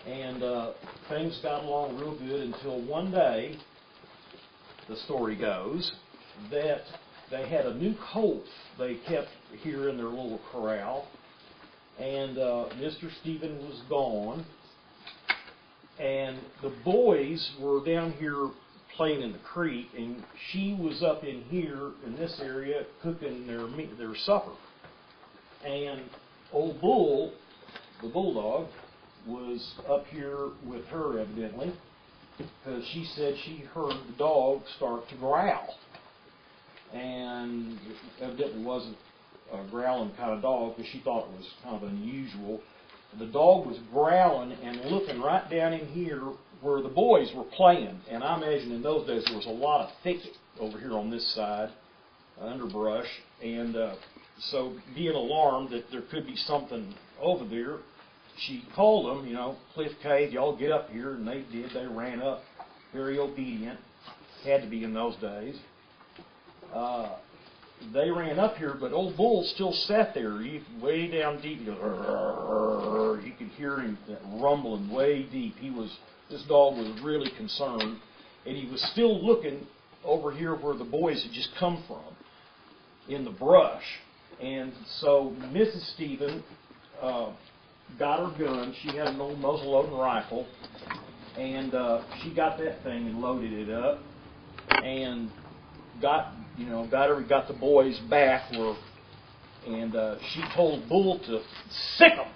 And things got along real good until one day, the story goes, that they had a new colt they kept here in their little corral. And Mr. Stephen was gone. And the boys were down here playing in the creek, and she was up in here in this area cooking their supper. And old Bull, the bulldog, was up here with her evidently, because she said she heard the dog start to growl. And it evidently wasn't a growling kind of dog, because she thought it was kind of unusual. The dog was growling and looking right down in here where the boys were playing. And I imagine in those days there was a lot of thicket over here on this side, underbrush. And so being alarmed that there could be something over there, she called them, you know, Cliff Cave, y'all get up here. And they did. They ran up, very obedient. Had to be in those days. They ran up here, but old Bull still sat there, way down deep. He goes, you could hear him rumbling way deep. This dog was really concerned, and he was still looking over here where the boys had just come from, in the brush. And so Mrs. Stephen got her gun. She had an old muzzle-loading rifle, and she got that thing and loaded it up, and got the boys back and she told Bull to sick them.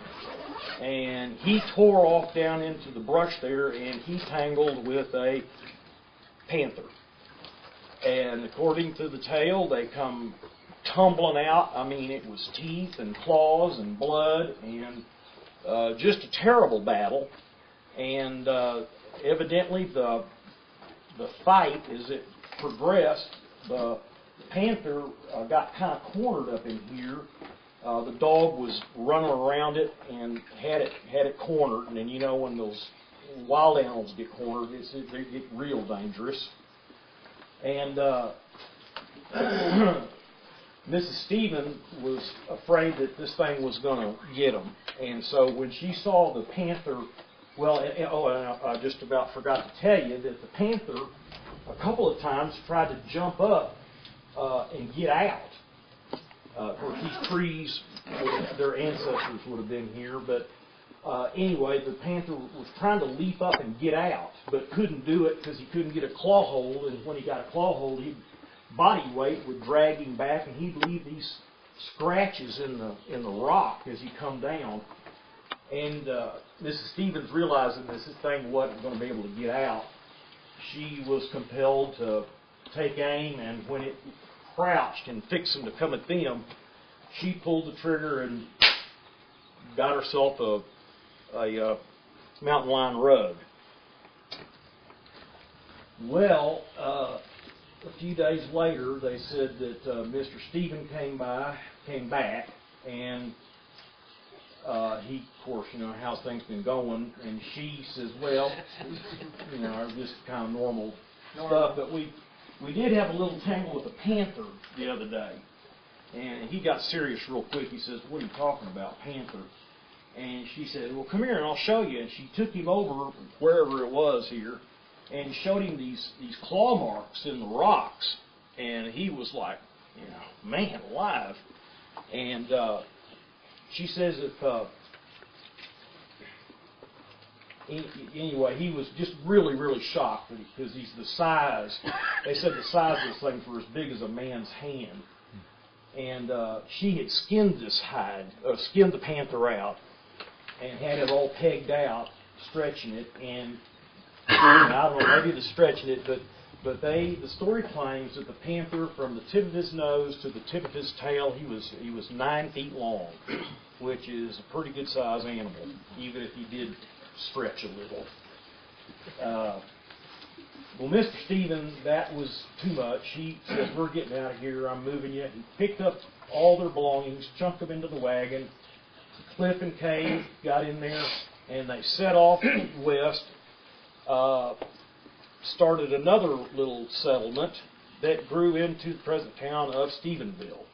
And he tore off down into the brush there, and he tangled with a panther. And according to the tale, they come tumbling out. I mean, it was teeth and claws and blood, and just a terrible battle. And evidently the fight, as it progressed, the panther got kind of cornered up in here. The dog was running around it and had it cornered. And then, you know, when those wild animals get cornered, they get real dangerous. And Mrs. Stephen was afraid that this thing was going to get them. And so when she saw the panther, I just about forgot to tell you that the panther a couple of times tried to jump up and get out. Of course, these trees, their ancestors would have been here, but anyway, the panther was trying to leap up and get out, but couldn't do it because he couldn't get a claw hold, and when he got a claw hold, body weight would drag him back, and he'd leave these scratches in the rock as he come down. And Mrs. Stevens, realizing this thing wasn't going to be able to get out, she was compelled to take aim, and when it crouched and fixed him to come at them, she pulled the trigger and got herself a mountain lion rug. Well, a few days later, they said that Mr. Stephen came back, and he, of course, you know, how's things been going? And she says, well, you know, just kind of normal stuff. But we did have a little tangle with a panther the other day. And he got serious real quick. He says, what are you talking about, panther? And she said, well, come here and I'll show you. And she took him over wherever it was here and showed him these claw marks in the rocks. And he was like, you know, man alive. And she says anyway, he was just really, really shocked because he's the size. They said the size of this thing was as big as a man's hand. And she had skinned this skinned the panther out, and had it all pegged out, stretching it. And I don't know, maybe they're stretching it, but the story claims that the panther, from the tip of his nose to the tip of his tail, he was 9 feet long, which is a pretty good size animal, even if he did stretch a little. Well, Mr. Stephen, that was too much. He says, we're getting out of here, I'm moving you. He picked up all their belongings, chunked them into the wagon. Cliff and Kay got in there, and they set off west, started another little settlement that grew into the present town of Stephenville.